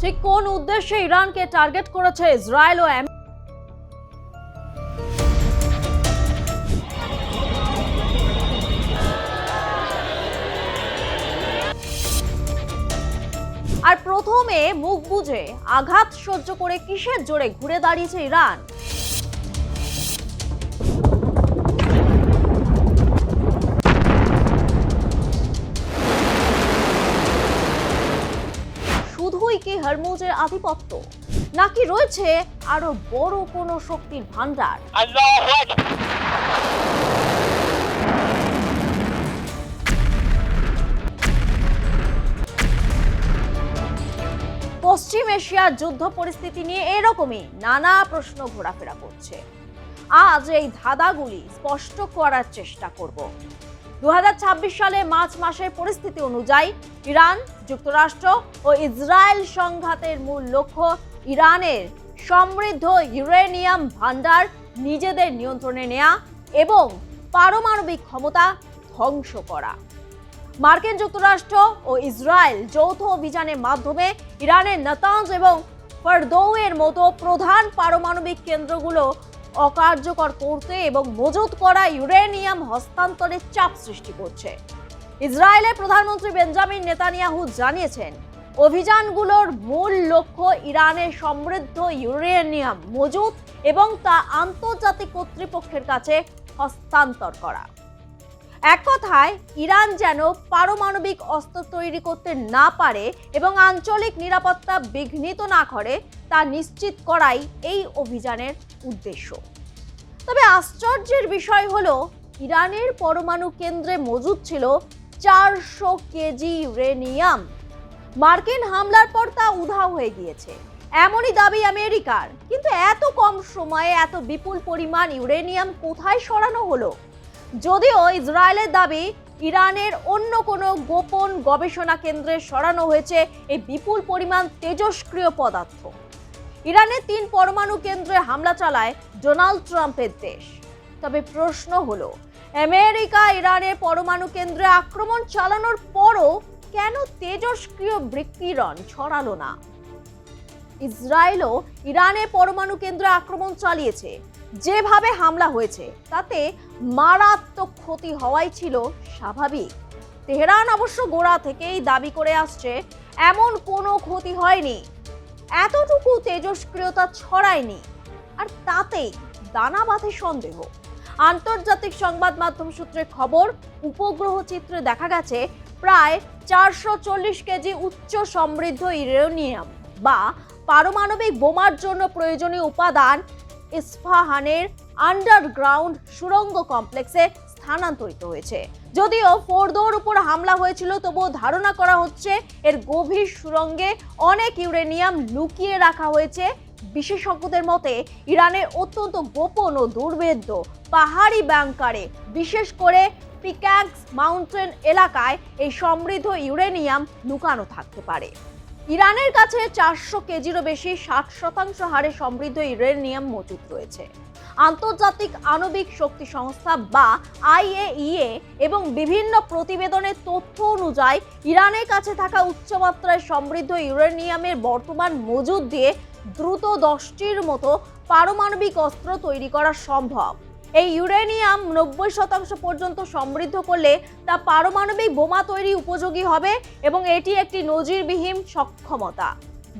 ঠিক কোন উদ্দেশ্যে ইরানকে টার্গেট করেছে ইসরায়েল ও আর প্রথমে মুখ বুজে আঘাত সহ্য করে কিসের জোরে ঘুরে দাঁড়িয়েছে ইরান? শুধুই কি হরমুজের আধিপত্য, নাকি রয়েছে আরো বড় কোনো শক্তির ভান্ডার? পশ্চিম এশিয়ার যুদ্ধ পরিস্থিতি নিয়ে এরকমই নানা প্রশ্ন ঘোরাফেরা করছে। আজ এই ধাঁধাগুলি স্পষ্ট করার চেষ্টা করব। 2026 সালে মার্চ মাসের পরিস্থিতি অনুযায়ী ইরান, যুক্তরাষ্ট্র ও ইসরায়েল সংঘাতের মূল লক্ষ্য ইরানের সমৃদ্ধ ইউরেনিয়াম ভান্ডার নিজেদের নিয়ন্ত্রণে নেওয়া এবং পারমাণবিক ক্ষমতা ধ্বংস করা। মার্কিন যুক্তরাষ্ট্র ও ইসরায়েল যৌথ অভিযানের মাধ্যমে ইরানের নাতানজ এবং ফরদৌয়ের মতো প্রধান পারমাণবিক কেন্দ্রগুলো অকার্যকর করতে এবং মজুত করা ইউরেনিয়াম হস্তান্তরের চাপ সৃষ্টি করছে। ইসরায়েলের প্রধানমন্ত্রী বেঞ্জামিন নেতানিয়াহু জানিয়েছেন, অভিযানগুলোর মূল লক্ষ্য ইরানের সমৃদ্ধ ইউরেনিয়াম মজুত এবং তা আন্তর্জাতিক কর্তৃপক্ষের কাছে হস্তান্তর করা। এক কথায় ইরান যেন পারমাণবিক অস্ত্র তৈরি করতে না পারে এবং আঞ্চলিক নিরাপত্তা বিঘ্নিত না করে তা নিশ্চিত করাই এই অভিযানের উদ্দেশ্য। তবে আশ্চর্যের বিষয় হলো, ইরানের পরমাণু কেন্দ্রে মজুদ ছিল 400 কেজি ইউরেনিয়াম। মার্কিন হামলার পর তা উধাও হয়ে গিয়েছে, এমনই দাবি আমেরিকার। কিন্তু এত কম সময়ে এত বিপুল পরিমাণ ইউরেনিয়াম কোথায় সরানো হলো? যদিও ইসরায়েলের দাবি, ইরানের অন্য কোনো গোপন গবেষণা কেন্দ্রে সরানো হয়েছে এই বিপুল পরিমাণ তেজস্ক্রিয় পদার্থ। ইরানের 3 পরমাণু কেন্দ্রে হামলা চালায় ডোনাল্ড ট্রাম্পের দেশ। তবে প্রশ্ন হলো, আমেরিকা ইরানের পরমাণু কেন্দ্রে আক্রমণ চালানোর পরও কেন তেজস্ক্রিয় বিকিরণ ছড়ালো না? ইসরায়েলও ইরানের পরমাণু কেন্দ্রে আক্রমণ চালিয়েছে। যেভাবে হামলা হয়েছে তাতে মারাত্মক ক্ষতি হওয়াই ছিল স্বাভাবিক। তেহরান অবশ্য গোড়া থেকেই দাবি করে আসছে, এমন কোনো ক্ষতি হয়নি, এতটুকু তেজস্ক্রিয়তা ছড়ায়নি। আর তাতেই দানা বাঁধে সন্দেহ। আন্তর্জাতিক সংবাদ মাধ্যম সূত্রে খবর, উপগ্রহ চিত্রে দেখা গেছে প্রায় 440 কেজি উচ্চ সমৃদ্ধ ইউরেনিয়াম বা পারমাণবিক বোমার জন্য প্রয়োজনীয় উপাদান ইস্পাহানের আন্ডারগ্রাউন্ড সুড়ঙ্গ কমপ্লেক্সে স্থানান্তরিত হয়েছে। যদিও ফোর্দোর উপর হামলা হয়েছিল, তবুও ধারণা করা হচ্ছে এর গভীর সুড়ঙ্গে অনেক ইউরেনিয়াম লুকিয়ে রাখা হয়েছে। বিশেষজ্ঞদের মতে ইরানের অত্যন্ত গোপন ও দুর্ভেদ্য পাহাড়ি ব্যাংকারে, বিশেষ করে পিক্যাক্স মাউন্টেন এলাকায় এই সমৃদ্ধ ইউরেনিয়াম লুকানো থাকতে পারে। ইরানের কাছে 400 কেজিরও বেশি 60% হারে সমৃদ্ধ ইউরেনিয়াম মজুদ রয়েছে। আন্তর্জাতিক আণবিক শক্তি সংস্থা বা IAEA এবং বিভিন্ন প্রতিবেদনের তথ্য অনুযায়ী ইরানের কাছে থাকা উচ্চমাত্রায় সমৃদ্ধ ইউরেনিয়ামের বর্তমান মজুদ দিয়ে দ্রুত 10টির মতো পারমাণবিক অস্ত্র তৈরি করা সম্ভব। এই ইউরেনিয়াম 90% পর্যন্ত সমৃদ্ধ করলে তা পারমাণবিক বোমা তৈরি উপযোগী হবে এবং এটি একটি নজিরবিহীন সক্ষমতা,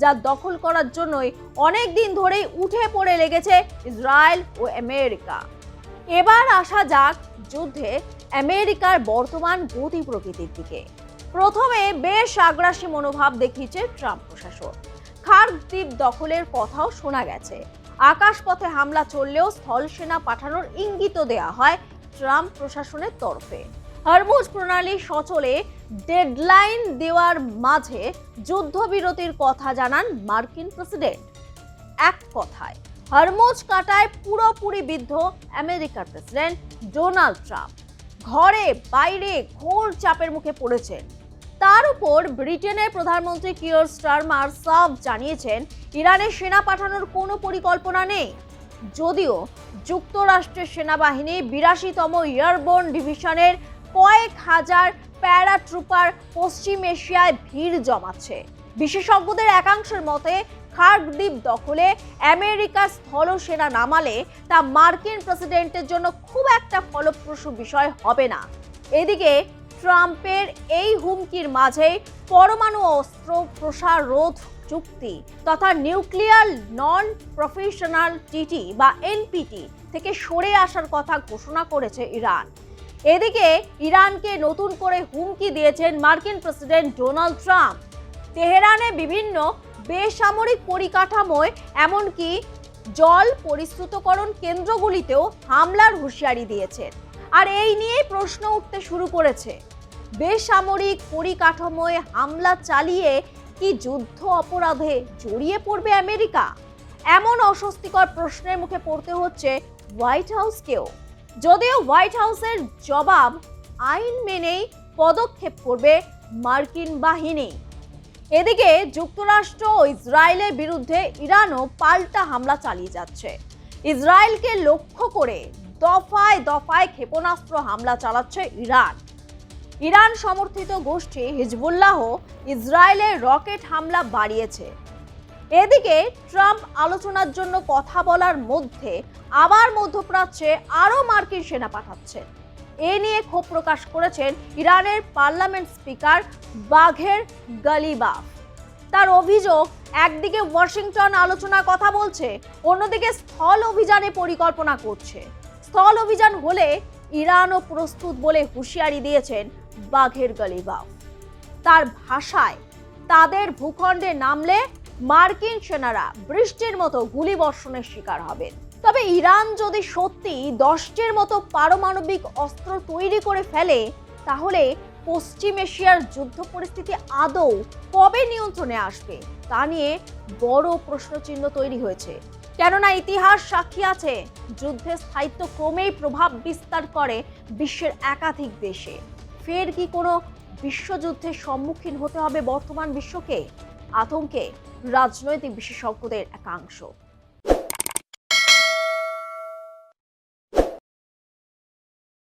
যা দখল করার জন্যই অনেক দিন ধরেই উঠে পড়ে লেগেছে ইসরায়েল ও আমেরিকা। এবার আসা যাক যুদ্ধে আমেরিকার বর্তমান গতি প্রকৃতির দিকে। প্রথমে বেশ আগ্রাসী মনোভাব দেখিয়েছে ট্রাম্প প্রশাসন। খার্ক দ্বীপ দখলের কথাও শোনা গেছে। আকাশপথে হামলা চললেও স্থল সেনা পাঠানোর ইঙ্গিত দেওয়া হয় ট্রাম্প প্রশাসনের তরফে। হরমুজ প্রণালী সচলে ডেডলাইন দেওয়ার মাঝে যুদ্ধবিরতির কথা জানান মার্কিন প্রেসিডেন্ট। এক কথায় হরমুজ কাটায় পুরোপুরি বিদ্ধ আমেরিকার প্রেসিডেন্ট ডোনাল্ড ট্রাম্প। ঘরে বাইরে ঘোর চাপের মুখে পড়েছেন। তার উপর ব্রিটেনের প্রধানমন্ত্রী কিয়ার স্টারমার সাফ জানিয়েছেন, ইরানের সেনা পাঠানোর কোনো পরিকল্পনা নেই। যদিও যুক্তরাষ্ট্রের সেনাবাহিনী 82তম এয়ারবোর্ন ডিভিশনের কয়েক হাজার প্যারাট্রুপার পশ্চিম এশিয়ায় ভিড় জমাচ্ছে। বিশেষজ্ঞদের একাংশের মতে খার্গ দ্বীপ দখলে আমেরিকার স্থলসেনা নামালে তা মার্কিন প্রেসিডেন্টের জন্য খুব একটা ফলপ্রসূ বিষয় হবে না। এদিকে ট্রাম্পের এই হুমকির মাঝে পরমাণু অস্ত্র প্রসাররোধ চুক্তি তথা নিউক্লিয়ার নন প্রফেশনালিটি বা এনপিটি থেকে সরে আসার কথা ঘোষণা করেছে ইরান। এদিকে ইরানকে নতুন করে হুমকি দিয়েছেন মার্কিন প্রেসিডেন্ট ডোনাল্ড ট্রাম্প। তেহরানে বিভিন্ন বেসামরিক পরিকাঠামোয় এমনকি জল পরিশ্রুতকরণ কেন্দ্রগুলিতেও হামলার হুঁশিয়ারি দিয়েছেন। আর এই নিয়েই প্রশ্ন উঠতে শুরু করেছে, বেসামরিক পরিকাঠামোয় হামলা চালিয়ে কি যুদ্ধ অপরাধে জড়িয়ে পড়বে আমেরিকা? এমন অস্বস্তিকর প্রশ্নের মুখে পড়তে হচ্ছে হোয়াইট হাউসকেও। যদিও হোয়াইট হাউসের জবাব, আইন মেনেই পদক্ষেপ করবে মার্কিন বাহিনী। এদিকে যুক্তরাষ্ট্র ও ইসরায়েলের বিরুদ্ধে ইরানও পাল্টা হামলা চালিয়ে যাচ্ছে। ইসরায়েলকে লক্ষ্য করে দফায় দফায় ক্ষেপণাস্ত্র হামলা চালাচ্ছে ইরান। ইরান সমর্থিত গোষ্ঠী হিজবুল্লাহ ইসরায়েলের রকেট হামলা বাড়িয়েছে। এদিকে ট্রাম্প আলোচনার জন্য কথা বলার মধ্যে আবার মধ্যপ্রাচ্যে আরও মার্কিন সেনা পাঠাচ্ছেন। এ নিয়ে ক্ষোভ প্রকাশ করেছেন ইরানের পার্লামেন্ট স্পিকার বাঘের গালিবাফ। তার অভিযোগ, একদিকে ওয়াশিংটন আলোচনার কথা বলছে, অন্যদিকে স্থল অভিযানে পরিকল্পনা করছে। স্থল অভিযান হলে ইরানও প্রস্তুত বলে হুঁশিয়ারি দিয়েছেন বাঘের গালিবাফ। তার ভাষায়, তাদের ভূখণ্ডে নামলে মার্কিন সেনারা বৃষ্টির মতো গুলিবর্ষণের শিকার হবেন। তবে ইরান যদি সত্যি 10টির মতো পারমাণবিক অস্ত্র তৈরি করে ফেলে, তাহলে পশ্চিম এশিয়ার যুদ্ধ পরিস্থিতি আদৌ কবে নিয়ন্ত্রণে আসবে তা নিয়ে বড় প্রশ্নচিহ্ন তৈরি হয়েছে। কেননা ইতিহাস সাক্ষী আছে, যুদ্ধের স্থায়িত্ব ক্রমেই প্রভাব বিস্তার করে বিশ্বের একাধিক দেশে। ফের কি কোনো বিশ্বযুদ্ধের সম্মুখীন হতে হবে বর্তমান বিশ্বকে? আতঙ্কে রাজনৈতিক বিশেষজ্ঞদের একাংশ।